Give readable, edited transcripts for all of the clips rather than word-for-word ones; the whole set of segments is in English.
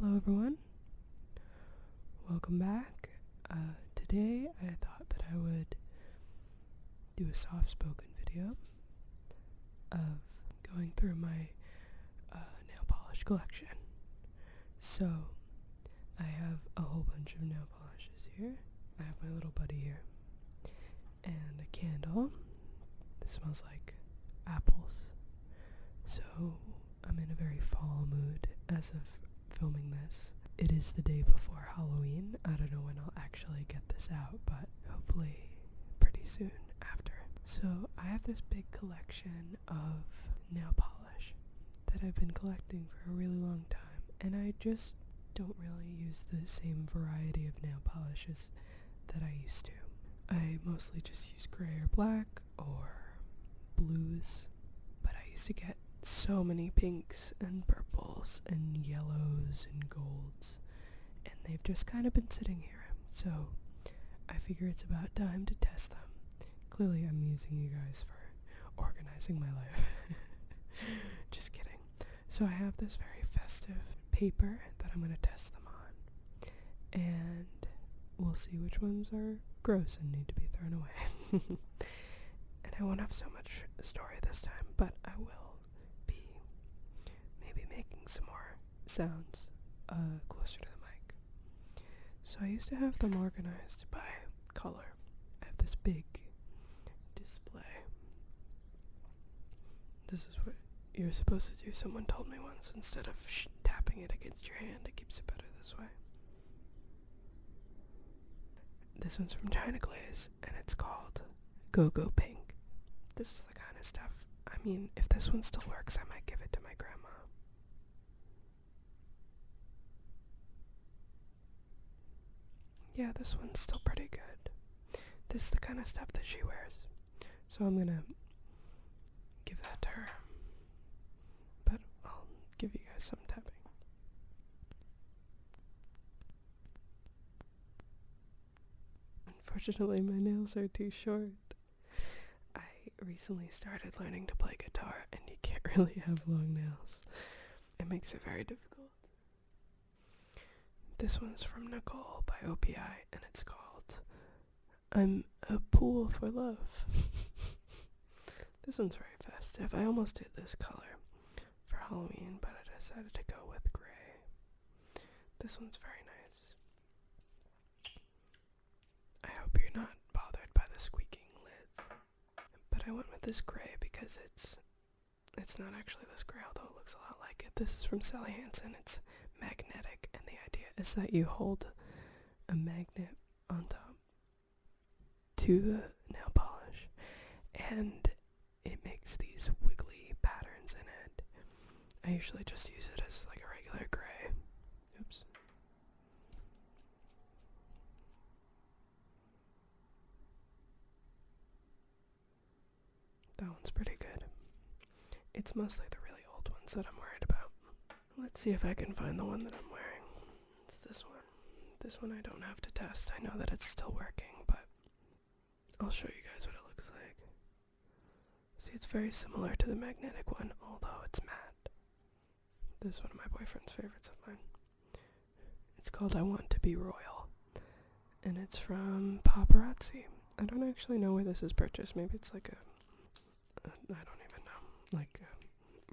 Hello everyone, welcome back. Today I thought that I would do a soft-spoken video of going through my nail polish collection. So, I have a whole bunch of nail polishes here. I have my little buddy here, and a candle. This smells like apples. So, I'm in a very fall mood as of filming this. It is the day before Halloween. I don't know when I'll actually get this out, but hopefully pretty soon after. So I have this big collection of nail polish that I've been collecting for a really long time, and I just don't really use the same variety of nail polishes that I used to. I mostly just use gray or black or blues, but I used to get so many pinks and purples and yellows and golds, and they've just kind of been sitting here, so I figure it's about time to test them. Clearly I'm using you guys for organizing my life. Just kidding. So I have this very festive paper that I'm going to test them on, and we'll see which ones are gross and need to be thrown away. And I won't have so much story this time, but I will making some more sounds closer to the mic. So I used to have them organized by color. I have this big display. This is what you're supposed to do, someone told me once. Instead of tapping it against your hand, it keeps it better this way. This one's from China Glaze, and it's called Go-Go Pink. This is the kind of stuff, I mean, if this one still works, I might give it to my grandma. Yeah, this one's still pretty good. This is the kind of stuff that she wears. So I'm gonna give that to her. But I'll give you guys some tapping. Unfortunately, my nails are too short. I recently started learning to play guitar, and you can't really have long nails. It makes it very difficult. This one's from Nicole by OPI, and it's called I'm a Pool for Love. This one's very festive. I almost did this color for Halloween, but I decided to go with gray. This one's very nice. I hope you're not bothered by the squeaking lids. But I went with this gray because it's not actually this gray, although it looks a lot like it. This is from Sally Hansen. It's magnetic, and the idea is that you hold a magnet on top to the nail polish, and it makes these wiggly patterns in it. I usually just use it as like a regular gray. Oops. That one's pretty good. It's mostly the really old ones that I'm worried about. Let's see if I can find the one that I'm wearing. It's this one. This one I don't have to test. I know that it's still working, but I'll show you guys what it looks like. See, it's very similar to the magnetic one, although it's matte. This is one of my boyfriend's favorites of mine. It's called I Want to Be Royal, and it's from Paparazzi. I don't actually know where this is purchased. Maybe it's like I don't even know, like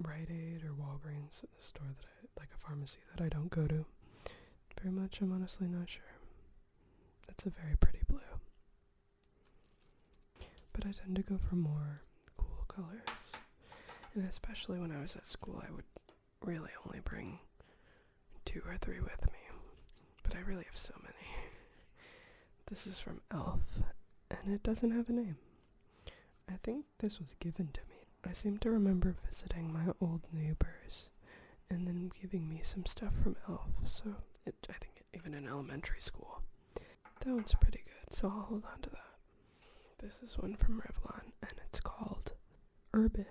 Rite Aid or Walgreens, a store like a pharmacy that I don't go to very much. I'm honestly not sure. It's a very pretty blue, but I tend to go for more cool colors, and especially when I was at school, I would really only bring 2 or 3 with me, but I really have so many. This is from Elf, and it doesn't have a name. I think this was given to me. I seem to remember visiting my old neighbors and then giving me some stuff from Elf, so I think even in elementary school. That one's pretty good, so I'll hold on to that. This is one from Revlon, and it's called Urban.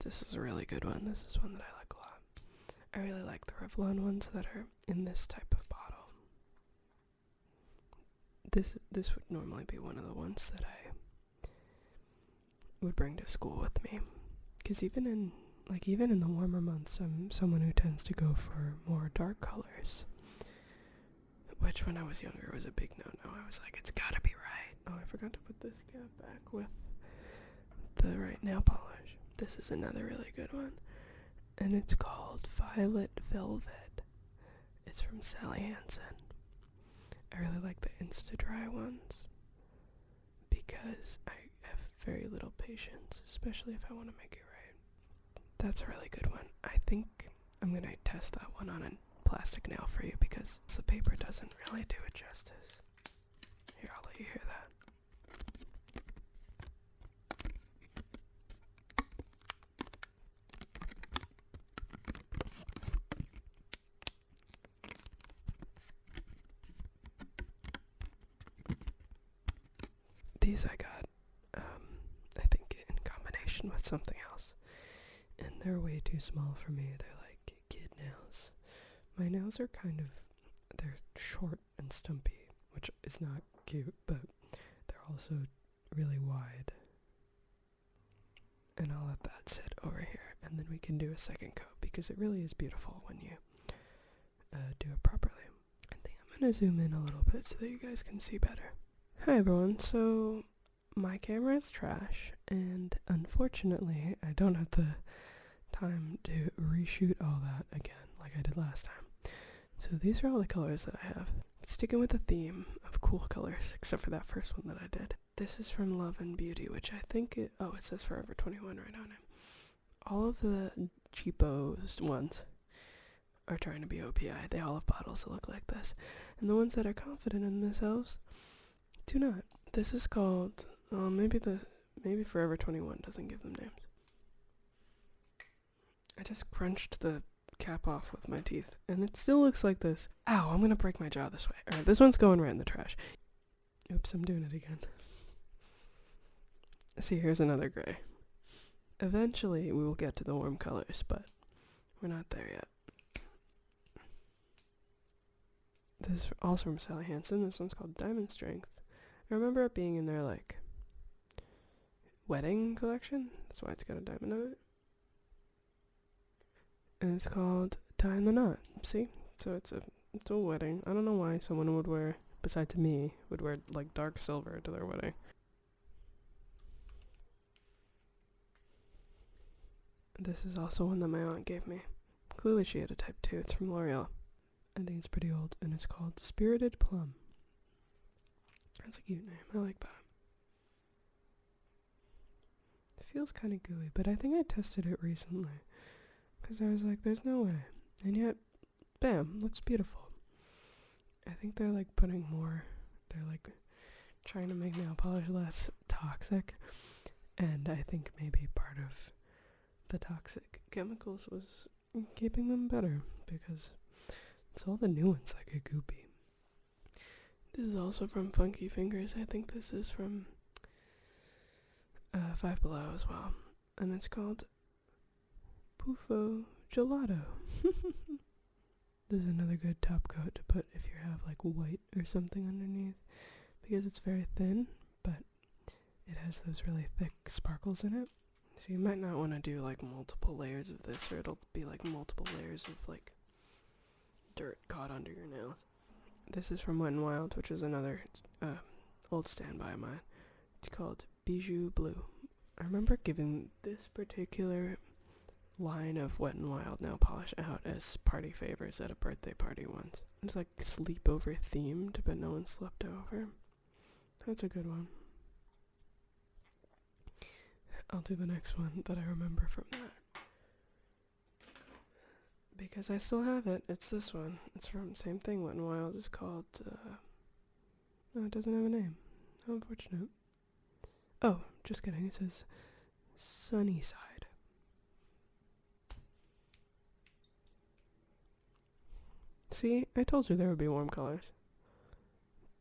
This is a really good one. This is one that I like a lot. I really like the Revlon ones that are in this type of bottle. This would normally be one of the ones that I would bring to school with me, because even in like even in the warmer months, I'm someone who tends to go for more dark colors. Which when I was younger was a big no-no. I was like, it's gotta be right. Oh, I forgot to put this cap back with the right nail polish. This is another really good one. And it's called Violet Velvet. It's from Sally Hansen. I really like the Insta-Dry ones because I have very little patience, especially if I want to make it right. That's a really good one. I think I'm going to test that one on a plastic nail for you because the paper doesn't really do it justice. Here, I'll let you hear that. These I got, I think in combination with something else. And they're way too small for me. They're like kid nails. My nails are they're short and stumpy, which is not cute, but they're also really wide. And I'll let that sit over here, and then we can do a second coat, because it really is beautiful when you do it properly. I think I'm going to zoom in a little bit so that you guys can see better. Hi everyone, so my camera is trash, and unfortunately I don't have the time to reshoot all that again like I did last time. So these are all the colors that I have. Sticking with the theme of cool colors, except for that first one that I did. This is from Love and Beauty, which I think it says Forever 21 right on it. All of the cheapos ones are trying to be OPI. They all have bottles that look like this. And the ones that are confident in themselves do not. This is called, maybe Forever 21 doesn't give them names. I just crunched the cap off with my teeth, and it still looks like this. Ow, I'm gonna break my jaw this way. Alright, this one's going right in the trash. Oops, I'm doing it again. See, here's another gray. Eventually, we will get to the warm colors, but we're not there yet. This is also from Sally Hansen. This one's called Diamond Strength. I remember it being in their, wedding collection. That's why it's got a diamond on it. And it's called Tie in the Knot. See? So it's a wedding. I don't know why someone would wear, besides me, would wear, dark silver to their wedding. This is also one that my aunt gave me. Clearly she had a type 2. It's from L'Oreal. I think it's pretty old, and it's called Spirited Plum. That's a cute name. I like that. It feels kind of gooey, but I think I tested it recently. Because I was like, there's no way. And yet, bam, looks beautiful. I think they're putting more, they're trying to make nail polish less toxic. And I think maybe part of the toxic chemicals was keeping them better. Because it's all the new ones that get goopy. This is also from Funky Fingers. I think this is from Five Below as well. And it's called Puffo Gelato. This is another good top coat to put if you have white or something underneath. Because it's very thin, but it has those really thick sparkles in it. So you might not want to do multiple layers of this, or it'll be multiple layers of dirt caught under your nails. This is from Wet n Wild, which is another old standby of mine. It's called Bijou Blue. I remember giving this particular line of Wet n Wild nail polish out as party favors at a birthday party once. It's sleepover themed, but no one slept over. That's a good one. I'll do the next one that I remember from that. Because I still have it. It's this one. It's from same thing. Wet n Wild is called, no, it doesn't have a name. How unfortunate. Oh, just kidding. It says Sunnyside. See? I told you there would be warm colors.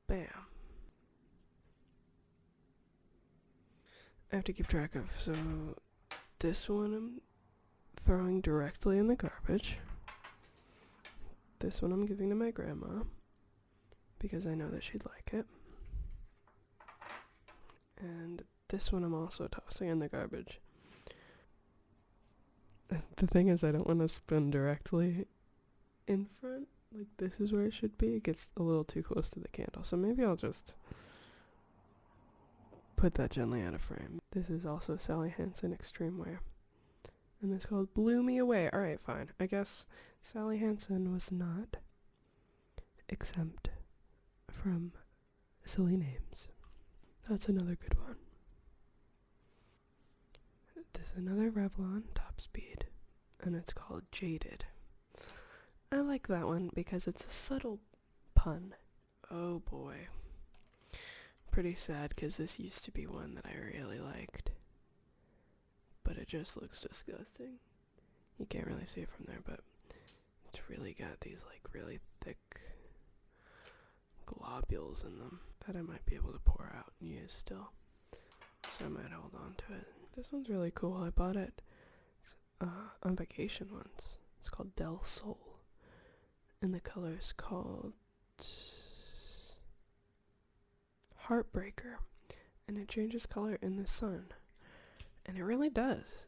Bam. I have to keep track of, so this one I'm throwing directly in the garbage. This one I'm giving to my grandma because I know that she'd like it. And this one I'm also tossing in the garbage. The thing is, I don't want to spin directly in front. Like, this is where it should be. It gets a little too close to the candle. So maybe I'll just put that gently out of frame. This is also Sally Hansen Extreme Wear. And it's called Blew Me Away. Alright, fine. I guess Sally Hansen was not exempt from silly names. That's another good one. This is another Revlon Top Speed, and it's called Jaded. I like that one because it's a subtle pun. Oh boy. Pretty sad because this used to be one that I really liked. But it just looks disgusting. You can't really see it from there, but it's really got these like really thick globules in them that I might be able to pour out and use still. So I might hold on to it. This one's really cool. I bought it on vacation once. It's called Del Sol. And the color is called Heartbreaker. And it changes color in the sun. And it really does.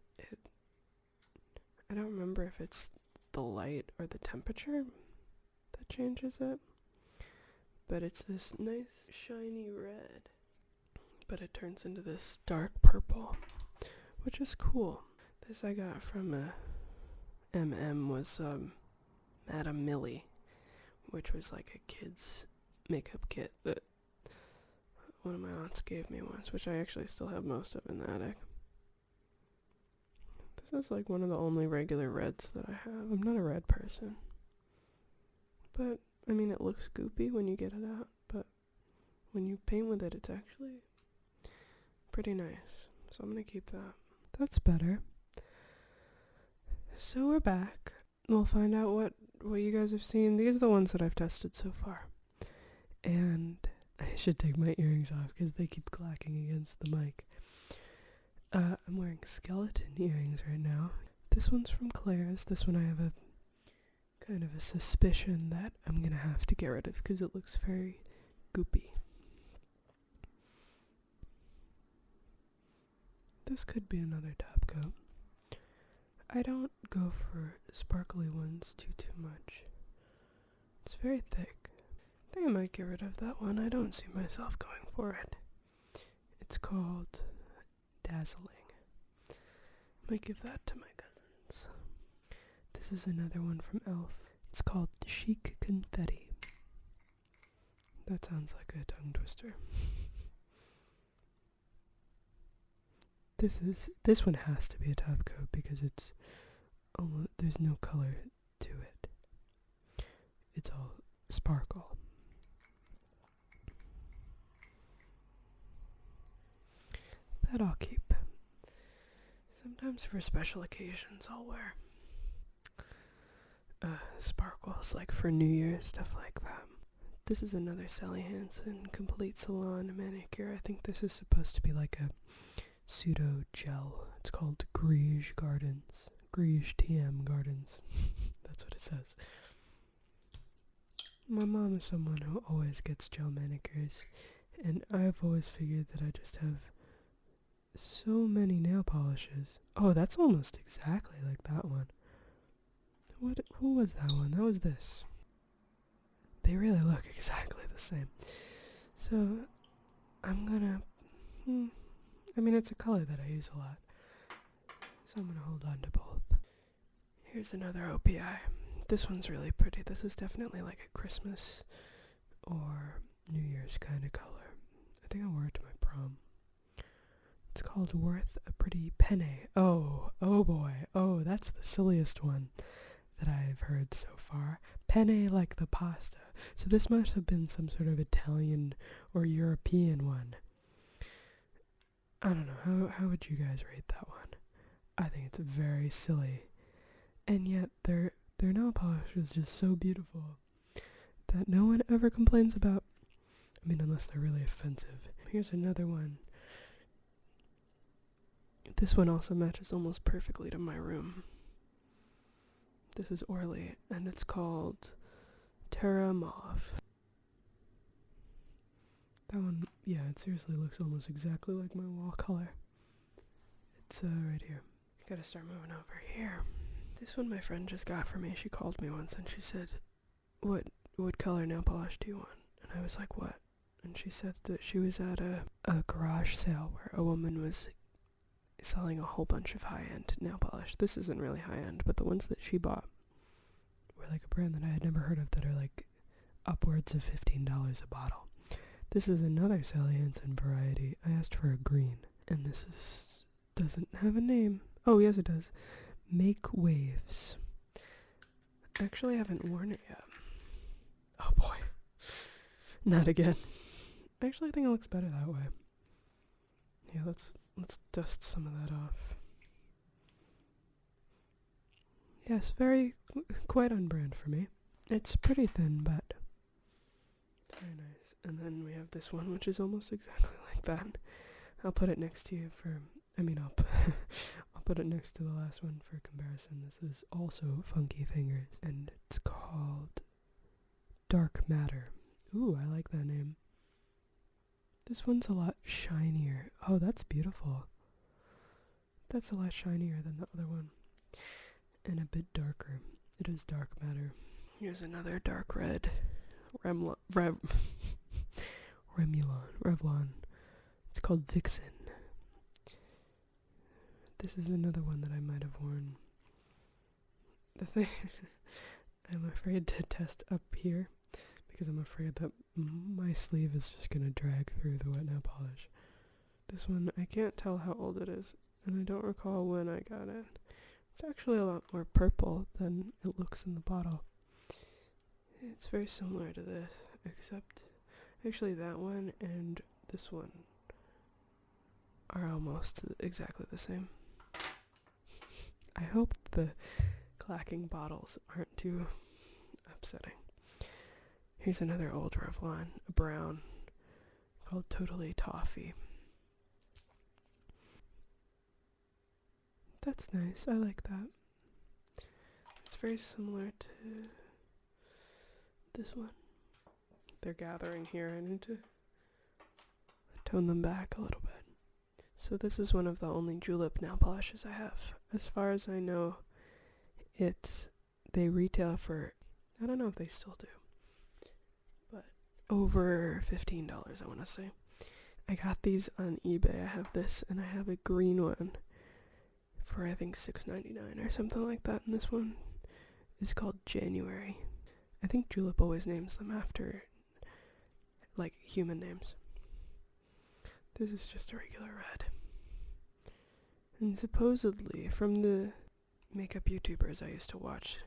I don't remember if it's the light or the temperature that changes it. But it's this nice shiny red. But it turns into this dark purple, which is cool. This I got from was Madame Millie, which was like a kid's makeup kit that one of my aunts gave me once, which I actually still have most of in the attic. This is like one of the only regular reds that I have. I'm not a red person. But, I mean, it looks goopy when you get it out, but when you paint with it, it's actually pretty nice. So I'm gonna keep that. That's better. So we're back. We'll find out what you guys have seen. These are the ones that I've tested so far. And I should take my earrings off because they keep clacking against the mic. I'm wearing skeleton earrings right now. This one's from Claire's. This one I have a kind of a suspicion that I'm gonna have to get rid of because it looks very goopy. This could be another top coat. I don't go for sparkly ones too much. It's very thick. I think I might get rid of that one. I don't see myself going for it. It's called Dazzling. Might give that to my cousins. This is another one from Elf. It's called Chic Confetti. That sounds like a tongue twister. This one has to be a top coat because it's almost, there's no color to it. It's all sparkle. That I'll keep. Sometimes for special occasions I'll wear sparkles, like for New Year's, stuff like that. This is another Sally Hansen Complete Salon Manicure. I think this is supposed to be like a pseudo gel. It's called Grige Gardens. Grige TM Gardens. That's what it says. My mom is someone who always gets gel manicures, and I've always figured that I just have so many nail polishes. Oh, that's almost exactly like that one. Who was that one? That was this. They really look exactly the same. So, I'm gonna... I mean, it's a color that I use a lot. So I'm gonna hold on to both. Here's another OPI. This one's really pretty. This is definitely like a Christmas or New Year's kind of color. I think I wore it to my prom. It's called Worth a Pretty Penne. Oh boy. Oh, that's the silliest one that I've heard so far. Penne like the pasta. So this must have been some sort of Italian or European one. I don't know. How would you guys rate that one? I think it's very silly. And yet their nail polish is just so beautiful that no one ever complains about. I mean, unless they're really offensive. Here's another one. This one also matches almost perfectly to my room. This is Orly, and it's called Terra Mauve. That one, yeah, it seriously looks almost exactly like my wall color. It's right here. Gotta start moving over here. This one my friend just got for me. She called me once and she said, what color nail polish do you want? And I was like, what? And she said that she was at a garage sale where a woman was selling a whole bunch of high-end nail polish. This isn't really high-end, but the ones that she bought were like a brand that I had never heard of that are like upwards of $15 a bottle. This is another Sally Hansen variety. I asked for a green, and this doesn't have a name. Oh, yes it does. Make Waves. Actually, I haven't worn it yet. Oh boy. Not again. Actually, I think it looks better that way. Yeah, let's dust some of that off. Yes, quite on brand for me. It's pretty thin, but very nice. And then we have this one, which is almost exactly like that. I'll put it next to you I'll put it next to the last one for comparison. This is also Funky Fingers, and it's called Dark Matter. Ooh, I like that name. This one's a lot shinier. Oh, that's beautiful. That's a lot shinier than the other one. And a bit darker. It is Dark Matter. Here's another dark red. Revlon. It's called Vixen. This is another one that I might have worn. The thing, I'm afraid to test up here because I'm afraid that my sleeve is just going to drag through the wet nail polish. This one, I can't tell how old it is, and I don't recall when I got it. It's actually a lot more purple than it looks in the bottle. It's very similar to this, except actually that one and this one are almost exactly the same. I hope the clacking bottles aren't too upsetting. Here's another old Revlon, a brown, called Totally Toffee. That's nice, I like that. It's very similar to this one. They're gathering here. I need to tone them back a little bit. So this is one of the only julep nail polishes I have. As far as I know, they retail for, I don't know if they still do, but over $15, I want to say. I got these on eBay. I have this, and I have a green one for I think $6.99 or something like that, and this one is called January. I think Julep always names them after, like, human names. This is just a regular red. And supposedly, from the makeup YouTubers I used to watch,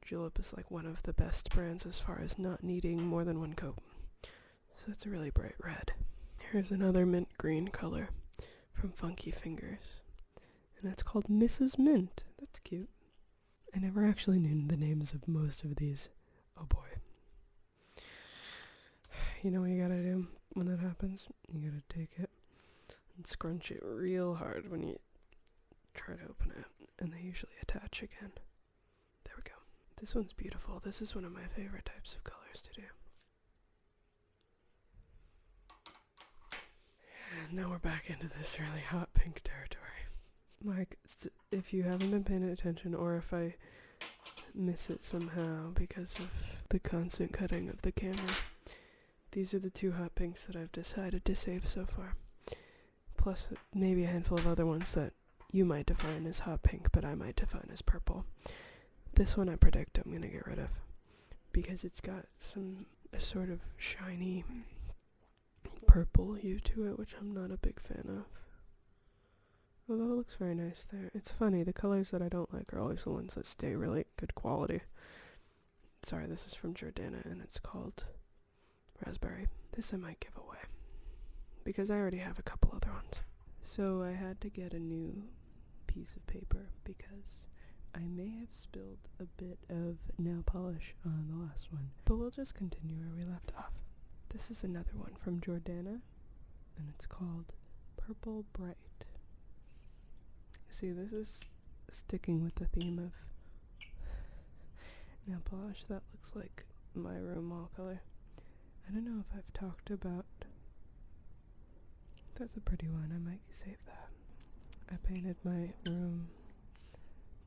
Julep is like one of the best brands as far as not needing more than one coat. So it's a really bright red. Here's another mint green color from Funky Fingers. And it's called Mrs. Mint. That's cute. I never actually knew the names of most of these. Oh boy. You know what you gotta do when that happens? You gotta take it and scrunch it real hard when you try to open it. And they usually attach again. There we go. This one's beautiful. This is one of my favorite types of colors to do. And now we're back into this really hot pink territory. Like, if you haven't been paying attention, or if I miss it somehow because of the constant cutting of the camera, these are the two hot pinks that I've decided to save so far. Plus maybe a handful of other ones that you might define as hot pink, but I might define as purple. This one I predict I'm going to get rid of because it's got a sort of shiny purple hue to it, which I'm not a big fan of. Although it looks very nice there. It's funny, the colors that I don't like are always the ones that stay really good quality. Sorry, this is from Jordana, and it's called Raspberry. This I might give away, because I already have a couple other ones. So I had to get a new piece of paper, because I may have spilled a bit of nail polish on the last one. But we'll just continue where we left off. This is another one from Jordana, and it's called Purple Bright. See, this is sticking with the theme of nail polish that looks like my room wall color. I don't know if I've talked about... That's a pretty one, I might save that. I painted my room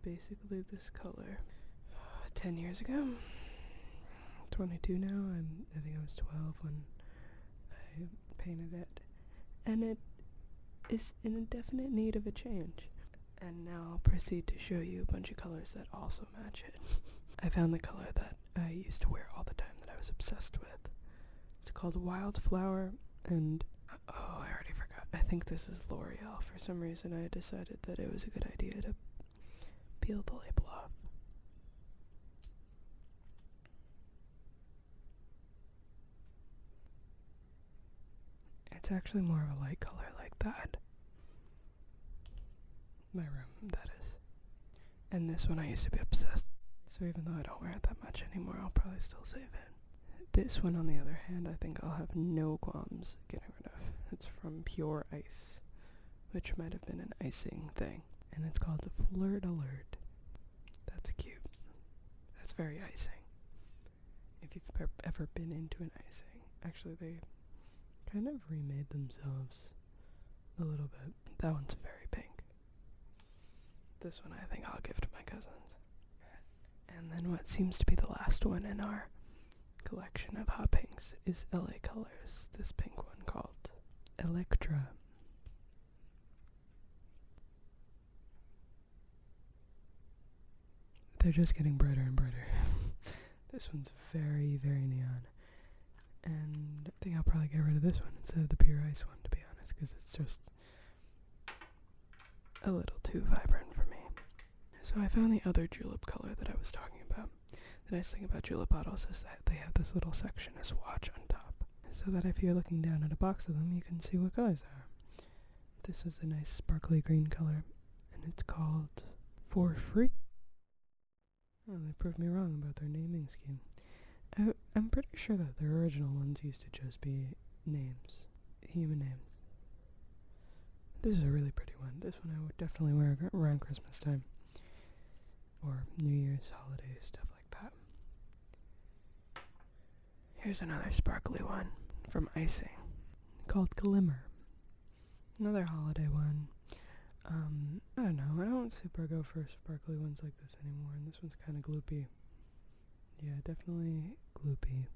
basically this color. 10 years ago. 22 now. I think I was 12 when I painted it. And it is in a definite need of a change. And now I'll proceed to show you a bunch of colors that also match it. I found the color that I used to wear all the time that I was obsessed with. It's called Wildflower, and oh, I already forgot. I think this is L'Oreal. For some reason I decided that it was a good idea to peel the label off. It's actually more of a light color like that. My room, that is. And this one I used to be obsessed. So even though I don't wear it that much anymore, I'll probably still save it. This one, on the other hand, I think I'll have no qualms getting rid of. It's from Pure Ice, which might have been an icing thing. And it's called Flirt Alert. That's cute. That's very icing. If you've ever been into an icing, actually they kind of remade themselves a little bit. That one's very pink. This one I think I'll give to my cousins. And then what seems to be the last one in our collection of hot pinks is LA Colors. This pink one called Electra. They're just getting brighter and brighter. This one's very, very neon. And I think I'll probably get rid of this one instead of the Pure Ice one, to be honest, because it's just a little too vibrant for me. So I found the other julep color that I was talking about. The nice thing about julep bottles is that they have this little section, a swatch on top, so that if you're looking down at a box of them, you can see what colors they are. This is a nice sparkly green color, and it's called For Free. Oh, they proved me wrong about their naming scheme. I'm pretty sure that their original ones used to just be names, human names. This is a really pretty one. This one I would definitely wear around Christmas time. Or New Year's holiday, stuff like that. Here's another sparkly one from Icing called Glimmer. Another holiday one. I don't know, I don't super go for sparkly ones like this anymore, and this one's kind of gloopy. Yeah, definitely gloopy.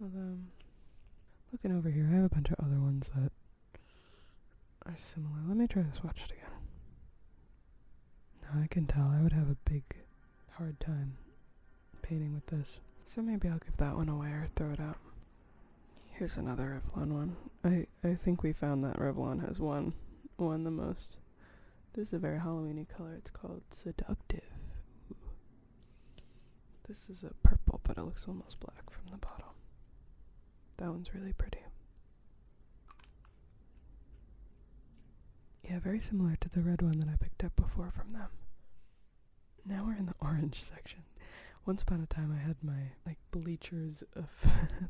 Although, looking over here, I have a bunch of other ones that are similar. Let me try to swatch it again. No, I can tell I would have a big, hard time painting with this. So maybe I'll give that one away or throw it out. Here's another Revlon one. I think we found that Revlon has won the most. This is a very Halloween-y color. It's called Seductive. Ooh. This is a purple, but it looks almost black from the bottom. That one's really pretty. Yeah, very similar to the red one that I picked up before from them. Now we're in the orange section. Once upon a time I had my, bleachers of,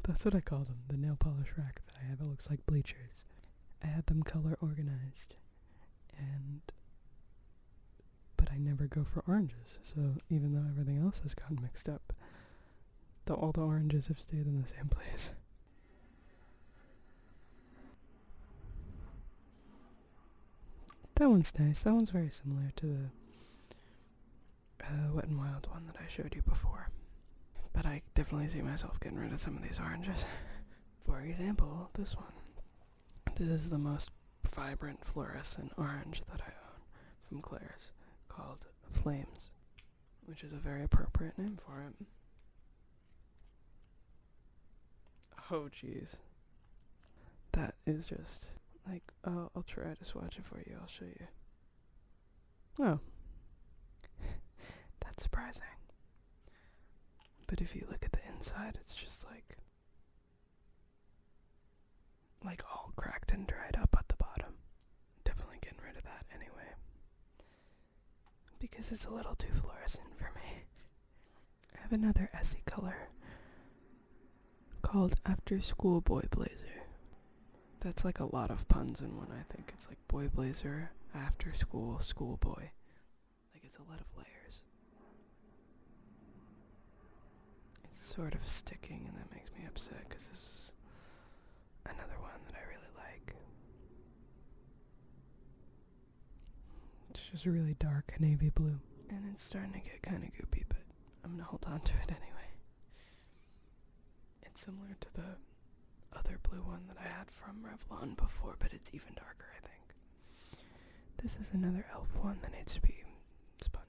that's what I call them, the nail polish rack that I have. It looks like bleachers. I had them color organized, but I never go for oranges, so even though everything else has gotten mixed up, all the oranges have stayed in the same place. That one's nice. That one's very similar to the Wet n Wild one that I showed you before. But I definitely see myself getting rid of some of these oranges. For example, this one. This is the most vibrant fluorescent orange that I own from Claire's, called Flames, which is a very appropriate name for it. Oh jeez. That is just, I'll try to swatch it for you, I'll show you. Oh. That's surprising. But if you look at the inside, it's just like all cracked and dried up at the bottom. Definitely getting rid of that anyway, because it's a little too fluorescent for me. I have another Essie color called After School Boy Blazer. That's like a lot of puns in one, I think. It's like boy blazer, after school, schoolboy. Like it's a lot of layers. It's sort of sticking, and that makes me upset because this is another one that I really like. It's just really dark navy blue. And it's starting to get kind of goopy, but I'm gonna hold on to it anyway. It's similar to the other blue one that I had from Revlon before, but it's even darker, I think. This is another e.l.f. one that needs to be spun.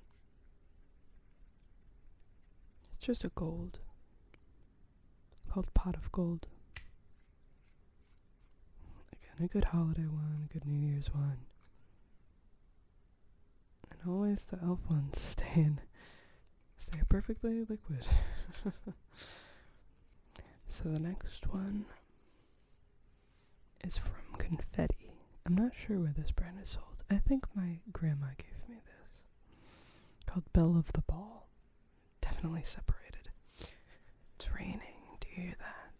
It's just a gold, called Pot of Gold. Again, a good holiday one, a good New Year's one. And always the e.l.f. ones stay perfectly liquid. So the next one is from Confetti. I'm not sure where this brand is sold. I think my grandma gave me this. Called Belle of the Ball. Definitely separated. It's raining. Do you hear that?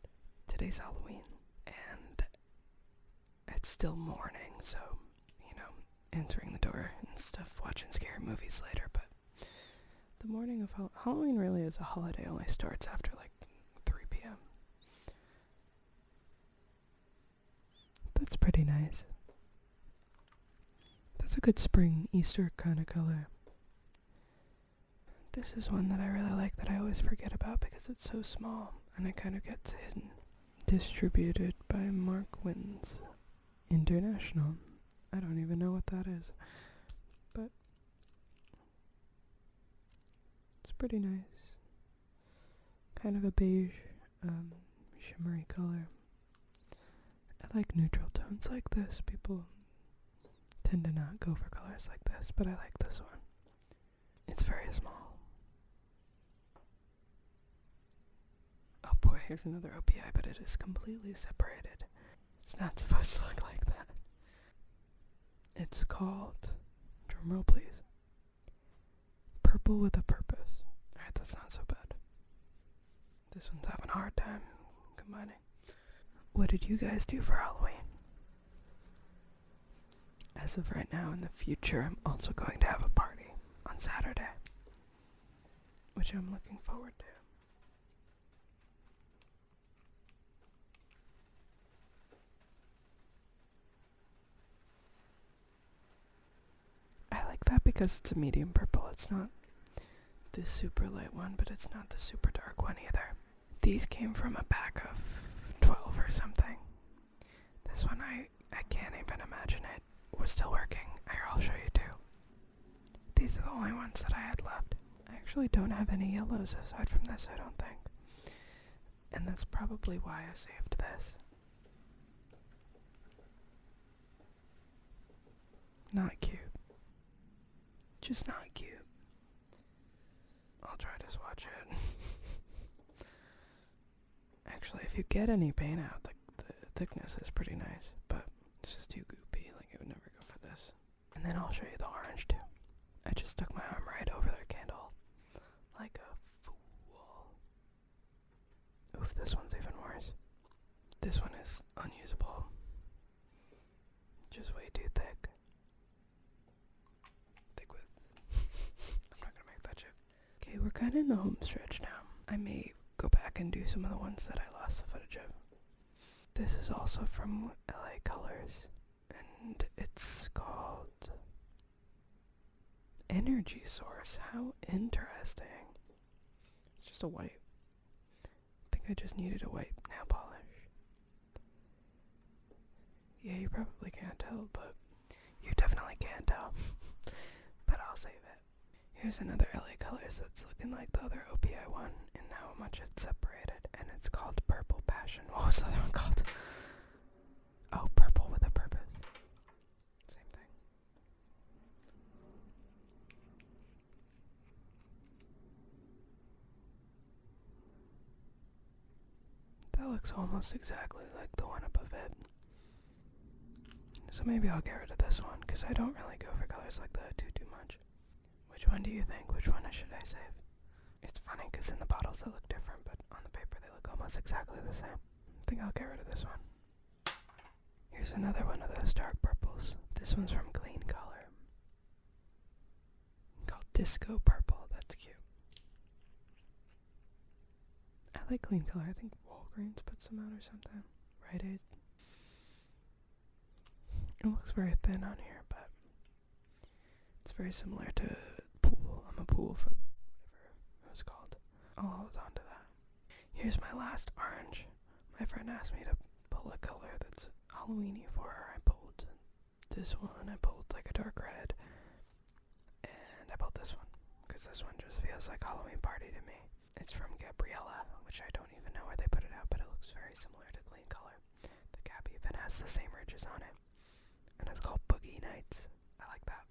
Today's Halloween. And it's still morning, so, answering the door and stuff, watching scary movies later, but the morning of Halloween really is a holiday, only starts after like 3 p.m. That's pretty nice. That's a good spring, Easter kind of color. This is one that I really like that I always forget about because it's so small and it kind of gets hidden. Distributed by Mark Wins International. I don't even know what that is, but it's pretty nice. Kind of a beige, shimmery color. I like neutral tones like this. People tend to not go for colors like this, but I like this one. It's very small. Oh boy, here's another OPI, but it is completely separated. It's not supposed to look like that. It's called, drumroll please, Purple with a Purpose. Alright, that's not so bad. This one's having a hard time combining. What did you guys do for Halloween? As of right now, in the future, I'm also going to have a party on Saturday, which I'm looking forward to. I like that because it's a medium purple. It's not this super light one, but it's not the super dark one either. These came from a pack of 12 or something. This one, I can't even imagine it was still working. Here, I'll show you too. These are the only ones that I had left. I actually don't have any yellows aside from this, I don't think. And that's probably why I saved this. Not cute. Just not cute. I'll try to swatch it. Actually, if you get any paint out, the thickness is pretty nice, but it's just too goopy, like it would never go for this. And then I'll show you the orange too. I just stuck my arm right over their candle, like a fool. Oof, this one's even worse. This one is unusable. Just way too thick. I'm not gonna make that joke. Okay, we're kind of in the home stretch now. I may go back and do some of the ones that I lost the footage of. This is also from LA Colors, and it's called Energy Source. How interesting. It's just a white. I think I just needed a white nail polish. Yeah, you probably can't tell, but you definitely can tell. But I'll save it. Here's another LA Colors that's looking like the other OPI one, and how much it's separated, and it's called Purple Passion. What was the other one called? Oh, Purple with a Purpose. Same thing. That looks almost exactly like the one above it. So maybe I'll get rid of this one, because I don't really go for colors like that too much. Which one do you think? Which one should I save? It's funny because in the bottles they look different, but on the paper they look almost exactly the same. I think I'll get rid of this one. Here's another one of those dark purples. This one's from Clean Color. Called Disco Purple. That's cute. I like Clean Color. I think Walgreens put some out or something. Rite Aid. It looks very thin on here, but It's very similar to pool. I'm a pool for whatever it was called. I'll hold on to that. Here's my last orange. My friend asked me to pull a color that's Halloweeny for her. I pulled this one. I pulled like a dark red. And I pulled this one. Because this one just feels like Halloween party to me. It's from Gabriella, which I don't even know where they put it out, but it looks very similar to Clean Color. The cap even has the same ridges on it. And it's called Boogie Nights. I like that.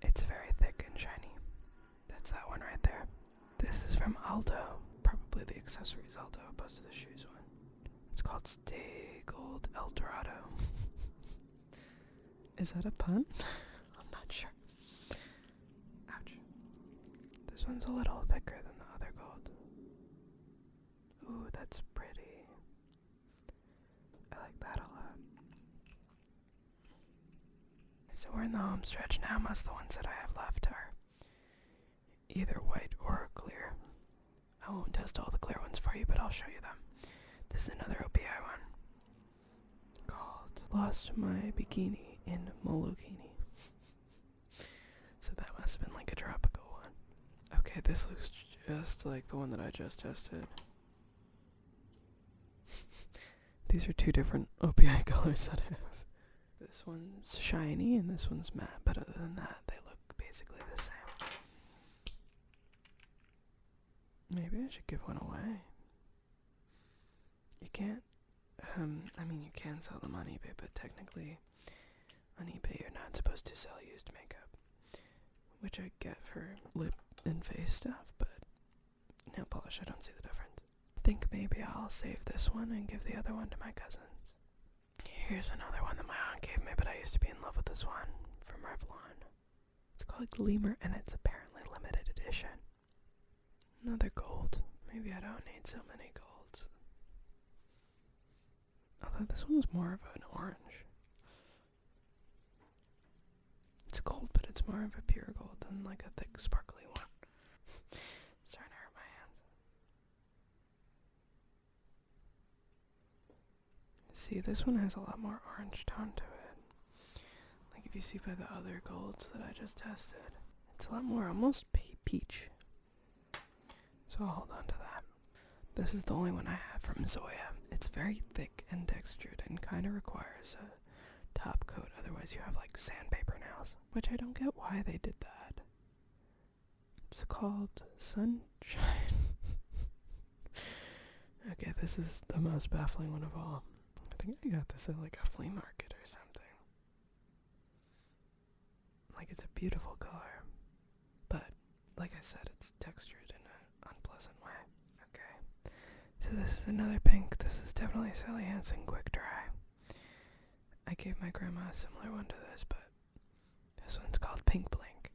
It's very thick and shiny. That's that one right there. This is from Aldo. Probably the accessories Aldo opposed to the shoes one. It's called Stay Gold El Dorado. Is that a pun? I'm not sure. Ouch. This one's a little thicker than the other gold. Ooh, that's pretty. I like that a lot. So we're in the home stretch now. Most of the ones that I have left are either white or clear. I won't test all the clear ones for you, but I'll show you them. This is another OPI one called Lost My Bikini in Molokini. So that must have been like a tropical one. Okay, this looks just like the one that I just tested. These are two different OPI colors that I have. This one's shiny and this one's matte, but other than that, they look basically the same. Maybe I should give one away. You can't, you can sell them on eBay, but technically on eBay you're not supposed to sell used makeup, which I get for lip and face stuff, but nail polish, I don't see the difference. I think maybe I'll save this one and give the other one to my cousins. Here's another one that my aunt gave me, but I used to be in love with this one from Revlon. It's called Gleamer, and it's apparently limited edition. Another gold. Maybe I don't need so many golds. Although this one's more of an orange. It's gold, but it's more of a pure gold than like a thick, sparkly one. It's starting to hurt my hands. See, this one has a lot more orange tone to it. Like if you see by the other golds that I just tested, it's a lot more almost peach. So I'll hold on to that. This is the only one I have from Zoya. It's very thick and textured and kind of requires a top coat, otherwise you have like sandpaper nails, which I don't get why they did that. It's called Sunshine. Okay, this is the most baffling one of all. I think I got this at like a flea market or something. Like it's a beautiful color, but like I said, it's textured in an unpleasant way. Okay, so this is another pink. This is definitely Sally Hansen Quick Dry. I gave my grandma a similar one to this, but this one's called Pink Blink.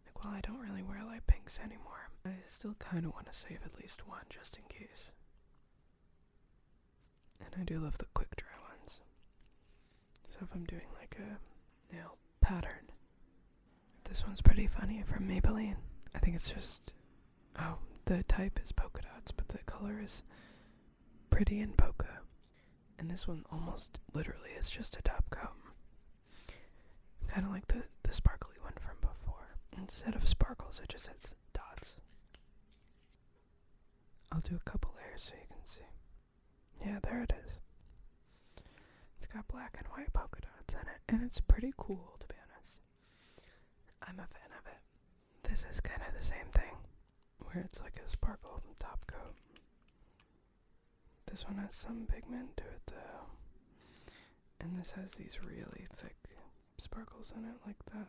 Like, while I don't really wear light pinks anymore, I still kind of want to save at least one just in case. And I do love the quick dry ones. So if I'm doing like a nail pattern, this one's pretty funny from Maybelline. I think it's just, the type is polka dots, but the color is pretty in polka. And this one almost literally is just a top coat. Kind of like the sparkly one from before. Instead of sparkles, it just has dots. I'll do a couple layers so you can see. Yeah, there it is. It's got black and white polka dots in it, and it's pretty cool, to be honest. I'm a fan of it. This is kind of the same thing, where it's like a sparkle top coat. This one has some pigment to it, though. And this has these really thick sparkles in it, like that.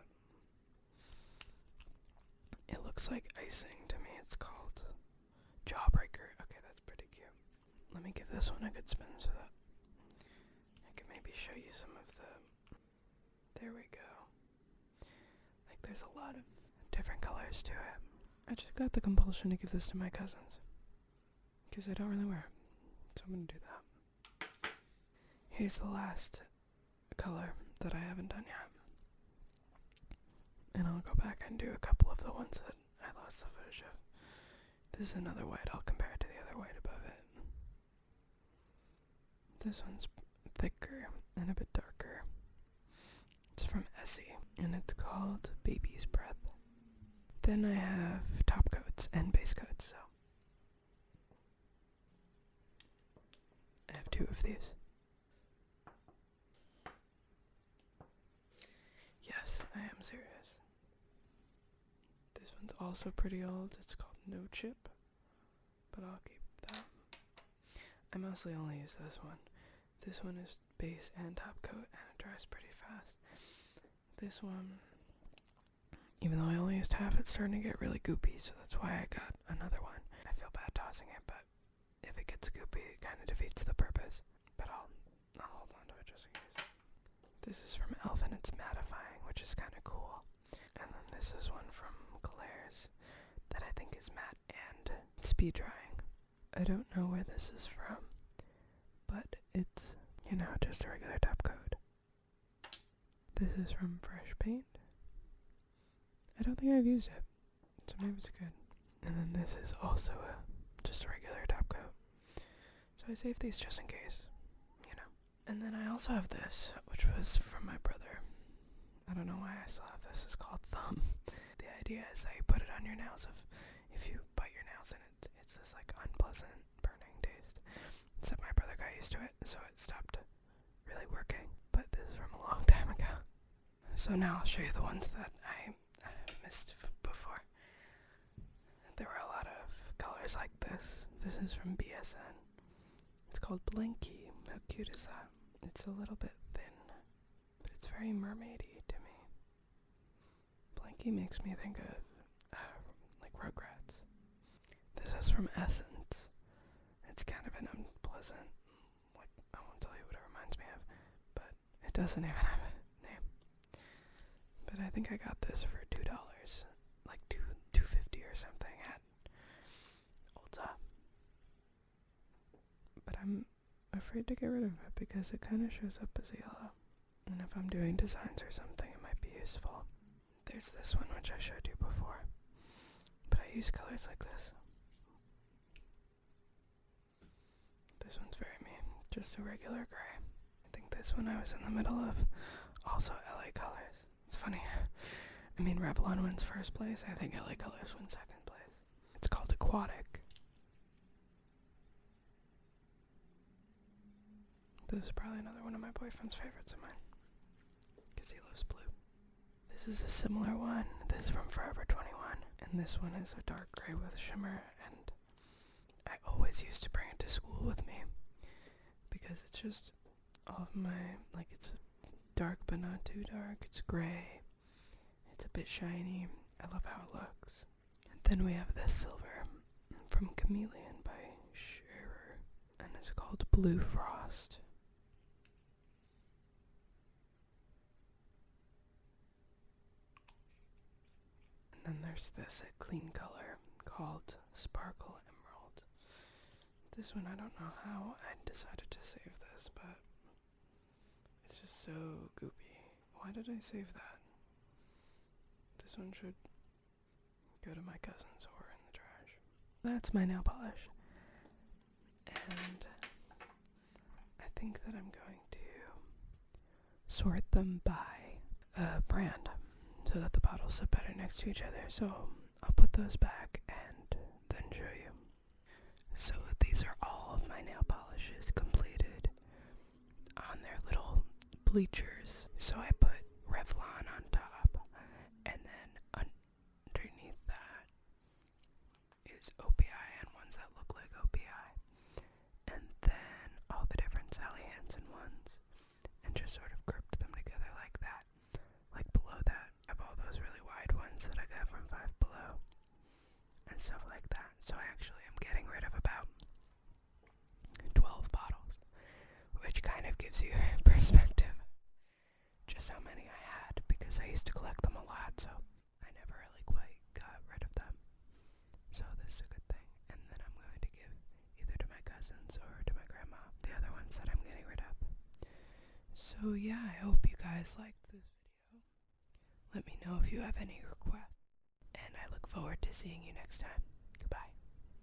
It looks like icing to me. It's called Jawbreaker. Okay, that's pretty cute. Let me give this one a good spin so that I can maybe show you some of the... There we go. Like, there's a lot of different colors to it. I just got the compulsion to give this to my cousins, because I don't really wear it. So I'm going to do that. Here's the last color that I haven't done yet. And I'll go back and do a couple of the ones that I lost the footage of. This is another white. I'll compare it to the other white above it. This one's thicker and a bit darker. It's from Essie, and it's called Baby's Breath. Then I have top coats and base coats, so I have 2 of these. Yes, I am serious. This one's also pretty old. It's called No Chip, but I'll keep that. I mostly only use this one. This one is base and top coat, and it dries pretty fast. This one, even though I only used half, it's starting to get really goopy, so that's why I got another one. I feel bad tossing it, but if it gets goopy, it kind of defeats the purpose. But I'll hold on to it just in case. This is from Elf, and it's mattifying, which is kind of cool. And then this is one from Claire's that I think is matte and speed drying. I don't know where this is from, but it's, just a regular top coat. This is from Fresh Paint. I don't think I've used it, so maybe it's good. And then this is also just a regular top coat. So I saved these just in case, And then I also have this, which was from my brother. I don't know why I still have this. It's called Thumb. The idea is that you put it on your nails. If you bite your nails in it, it's this like unpleasant burning taste. Except my brother got used to it, so it stopped really working. But this is from a long time ago. So now I'll show you the ones that I missed before. There were a lot of colors like this. This is from BSN. It's called Blinky. How cute is that? It's a little bit thin, but it's very mermaidy to me. Blinky makes me think of like Rugrats. This is from Essence. It's kind of an unpleasant, I won't tell you what it reminds me of, but it doesn't even have a name. But I think I got this for $2, like $2.50 or something at Ulta. But I'm afraid to get rid of it because it kind of shows up as yellow. And if I'm doing designs or something, it might be useful. There's this one which I showed you before, but I use colors like this. This one's very me, just a regular gray. I think this one I was in the middle of, also LA Colors. It's funny. I mean, Revlon wins first place. I think LA Colors wins second place. It's called Aquatic. This is probably another one of my boyfriend's favorites of mine, because he loves blue. This is a similar one. This is from Forever 21, and this one is a dark gray with shimmer, and I always used to bring it to school with me, because it's just all of my, it's dark but not too dark, it's gray, it's a bit shiny, I love how it looks. And then we have this silver from Chameleon by Scherer, and it's called Blue Frost. And then there's this clean color called Sparkle Emerald. This one, I don't know how I decided to save this, but it's just so goopy. Why did I save that? This one should go to my cousins or in the trash. That's my nail polish. And I think that I'm going to sort them by brand so that the bottles sit better next to each other. So I'll put those back and then show you. So these are all of my nail polishes completed on their little bleachers. So I put Revlon on top, and then underneath that is OPI and ones that look like OPI, and then all the different Sally Hansen ones, and just sort of grouped them together like that. Like below that, I have all those really wide ones that I got from Five Below, and stuff like that. So I actually am getting rid of about 12 bottles, which kind of gives you perspective just how many I had, because I used to collect them a lot, so I never really quite got rid of them. So this is a good thing. And then I'm going to give either to my cousins or to my grandma the other ones that I'm getting rid of. So yeah, I hope you guys liked this video. Let me know if you have any requests, and I look forward to seeing you next time.